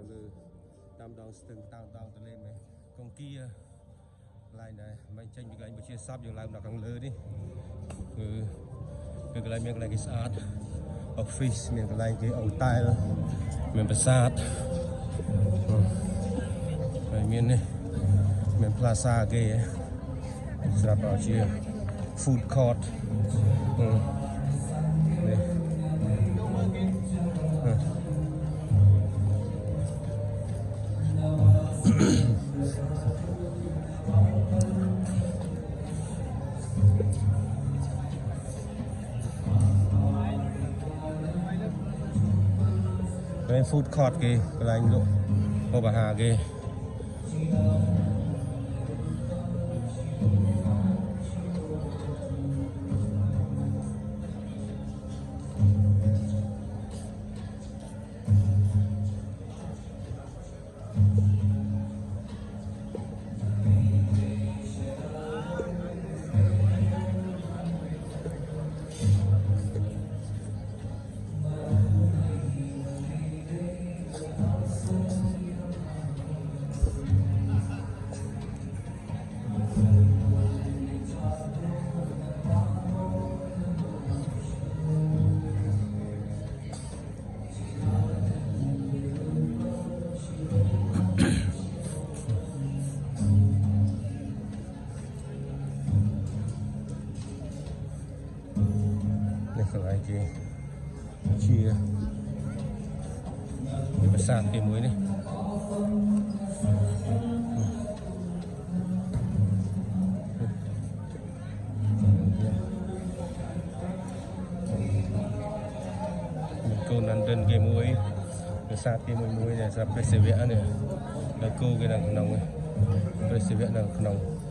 lư tam đong từng tam đong từ lên này con kia lại này mình tranh với anh chia sắp dùng làm nào càng lư đi cái lại miếng lại cái sát office miếng lại cái ông tai miếng bát sát miếng này miếng plaza cái sạp bảo chia food court cái food court kì cái là anh lộ ô bà hà kì lại cái chia để sạc cái muối này cô nắn đơn cái muối để sạc cái muối này sạc cái sợi vẽ này là cô cái đằng nòng này cái sợi vẽ đằng nòng